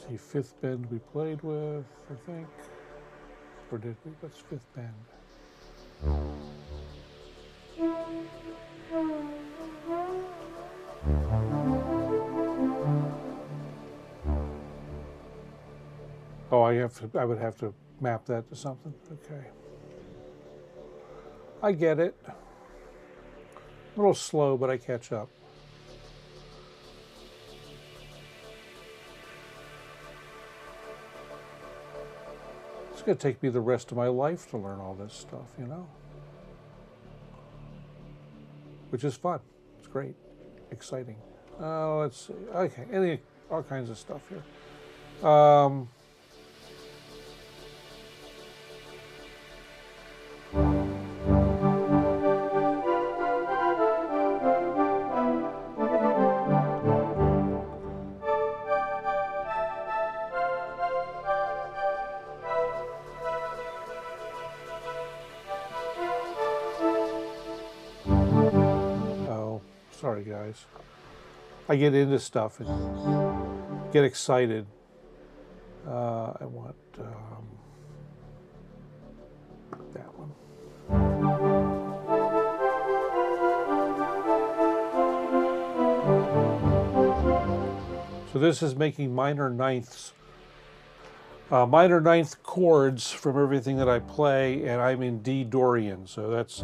See, fifth bend we played with, I think. Or did we? What's fifth bend? Oh, I would have to map that to something. Okay. I get it. A little slow, but I catch up. It's going to take me the rest of my life to learn all this stuff, you know? Which is fun. It's great. Exciting. Let's see. Okay, all kinds of stuff here. Sorry, guys. I get into stuff and get excited. I want that one. So this is making minor ninth chords from everything that I play, and I'm in D Dorian, so that's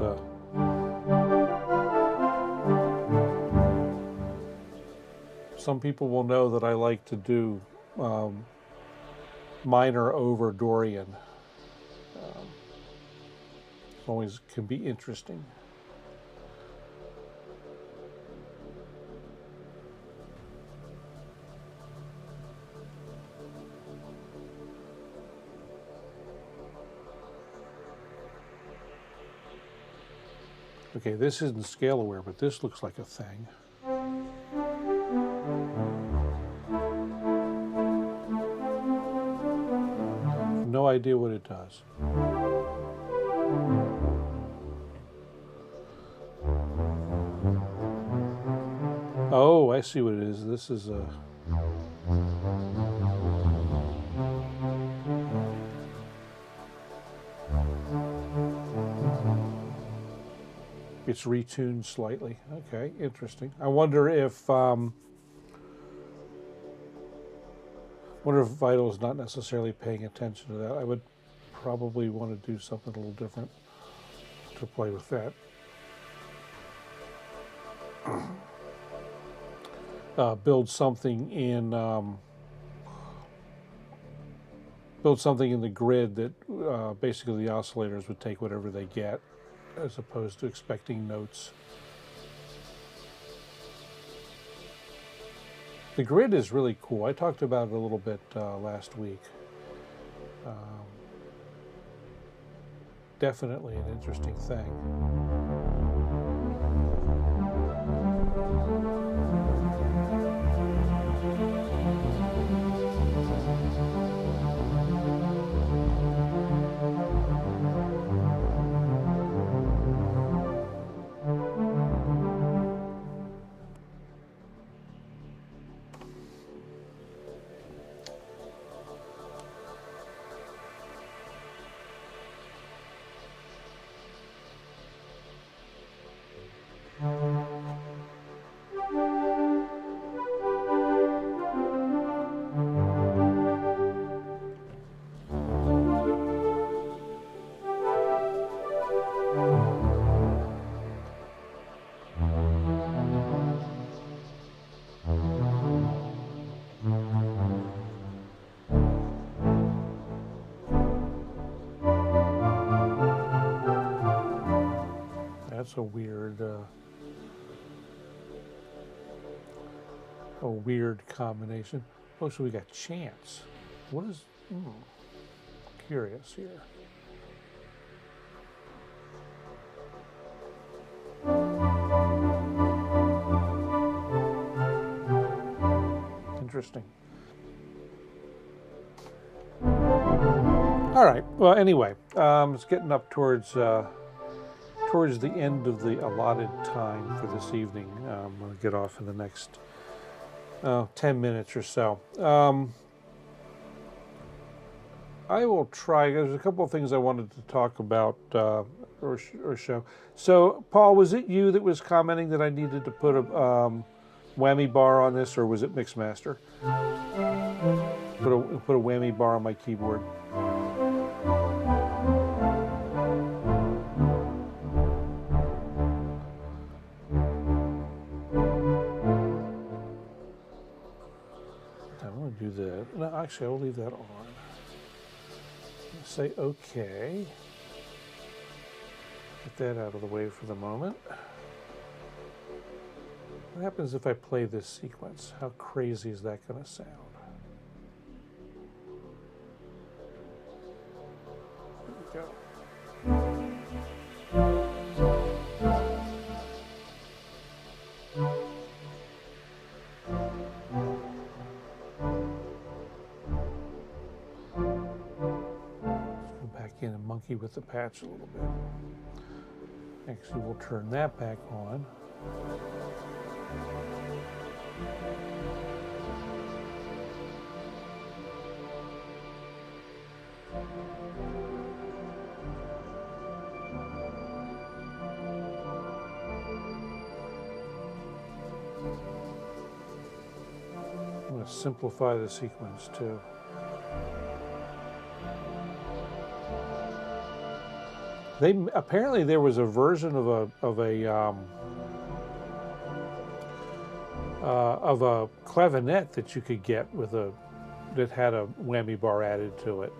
some people will know that I like to do minor over Dorian. Always can be interesting. Okay, this isn't scale aware, but this looks like a thing. No idea what it does. Oh, I see what it is. This is a... It's retuned slightly. Okay, interesting. I wonder if Vital's not necessarily paying attention to that. I would probably want to do something a little different to play with that. Build something in the grid that basically the oscillators would take whatever they get, as opposed to expecting notes. The grid is really cool. I talked about it a little bit last week. Definitely an interesting thing. That's a weird combination. Oh, so we got chance. What is? Curious here. Interesting. All right. Well, anyway, it's getting up towards the end of the allotted time for this evening. I'm going to get off in the next 10 minutes or so. I will try. There's a couple of things I wanted to talk about or show. So, Paul, was it you that was commenting that I needed to put a whammy bar on this, or was it Mixmaster? Put a whammy bar on my keyboard. I'm going to do that. No, actually, I'll leave that on. Say OK. Get that out of the way for the moment. What happens if I play this sequence? How crazy is that going to sound? There we go. In and monkey with the patch a little bit. Actually, we'll turn that back on. I'm going to simplify the sequence too. Apparently there was a version of a clavinet that you could get with that had a whammy bar added to it.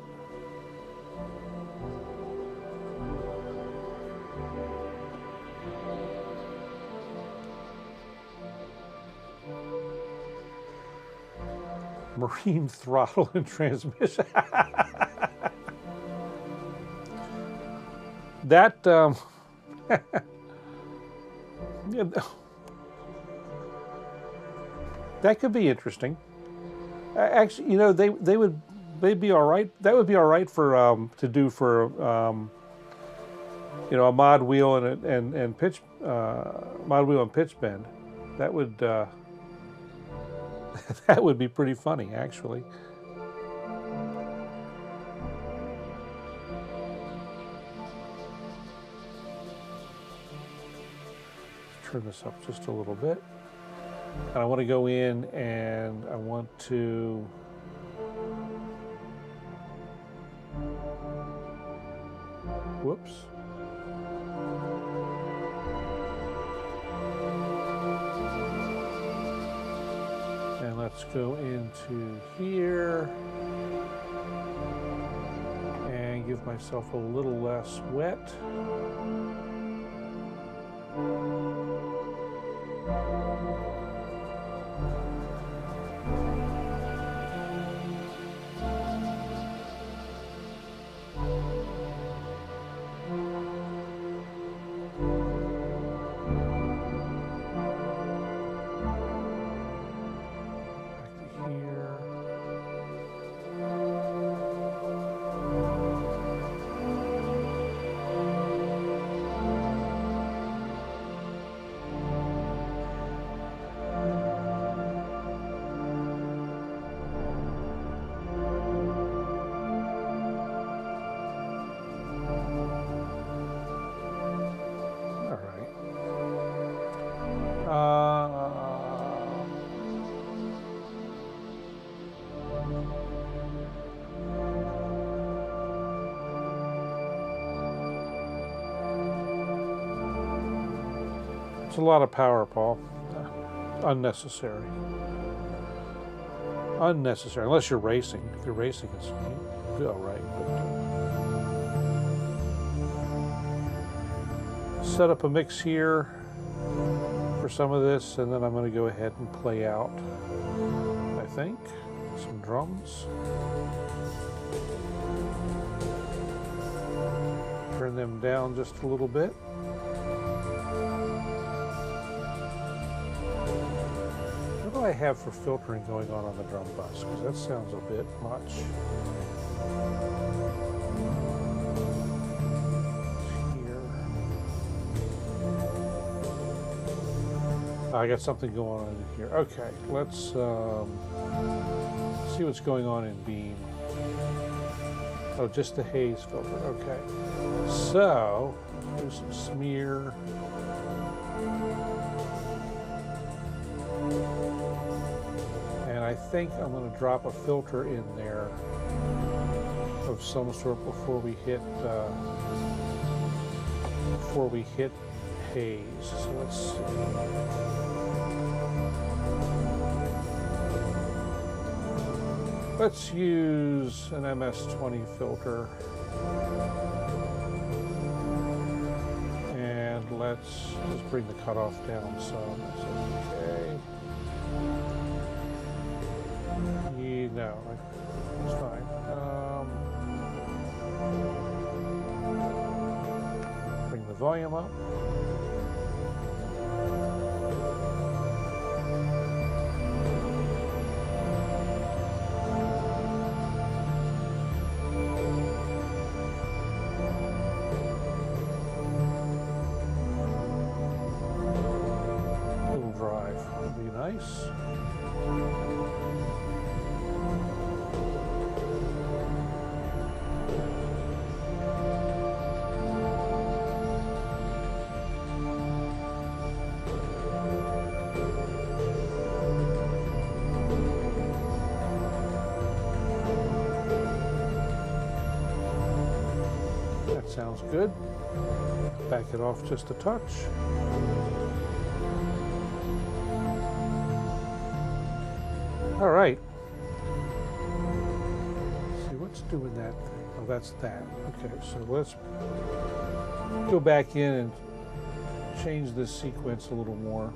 Marine throttle and transmission. That that could be interesting. Actually, you know, they'd be all right. That would be all right for to do for you know, a mod wheel and pitch mod wheel and pitch bend. That would that would be pretty funny, actually. Turn this up just a little bit. And I want to go in and I want to whoops. And let's go into here and give myself a little less wet. It's a lot of power, Paul. Unnecessary. Unnecessary, unless you're racing. If you're racing, it's all right. But set up a mix here for some of this, and then I'm going to go ahead and play out, I think, some drums. Turn them down just a little bit. What do I have for filtering going on the drum bus? Because that sounds a bit much. Here. I got something going on in here. Okay, let's see what's going on in Beam. Oh, just the haze filter, okay. So, do some smear. And I think I'm going to drop a filter in there of some sort before we hit haze. So let's see. Let's use an MS-20 filter. And let's just bring the cutoff down some. That's okay. No, it's fine. Bring the volume up. Little drive would be nice. Sounds good. Back it off just a touch. All right. Let's see what's doing that thing. Oh, that's that. Okay, so let's go back in and change this sequence a little more.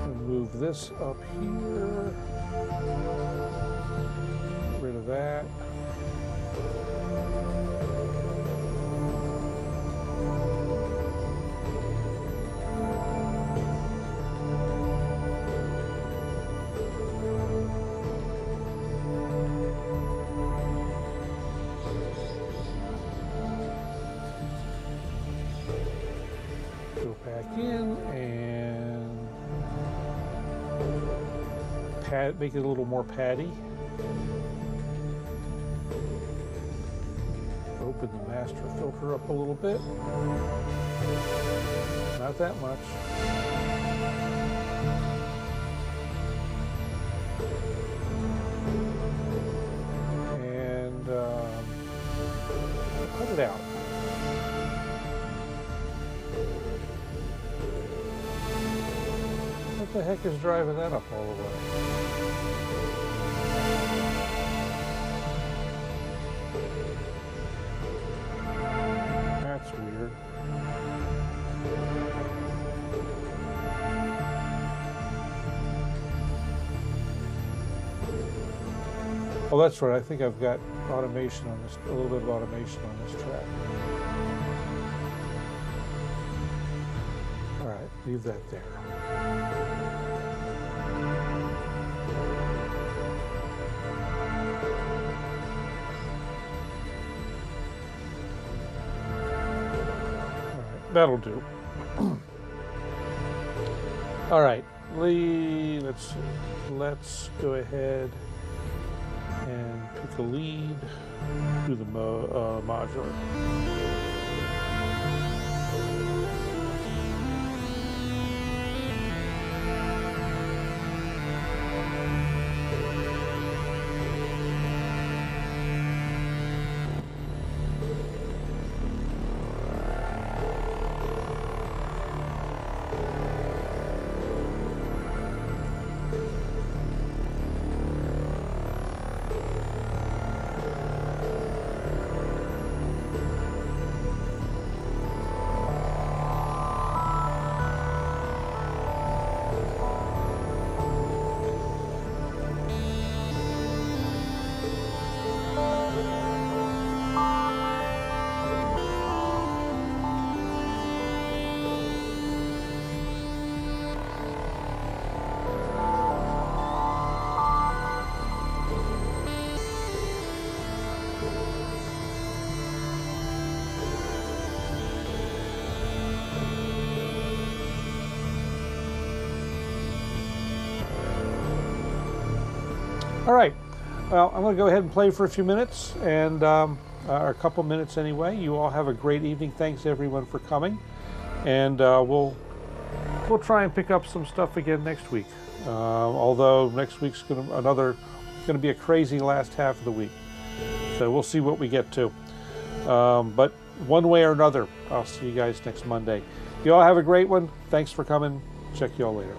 And move this up here. Get rid of that. Back in and make it a little more patty. Open the master filter up a little bit. Not that much. And cut it out. What the heck is driving that up all the way? That's weird. Oh, that's right. I think I've got automation on this, a little bit of automation on this track. All right, leave that there. That'll do. All right, let's go ahead and pick a lead, do the modular. All right, well, I'm going to go ahead and play for a few minutes, and or a couple minutes anyway. You all have a great evening. Thanks everyone for coming, and we'll try and pick up some stuff again next week. Although next week's going to be a crazy last half of the week, so we'll see what we get to. But one way or another, I'll see you guys next Monday. You all have a great one. Thanks for coming. Check you all later.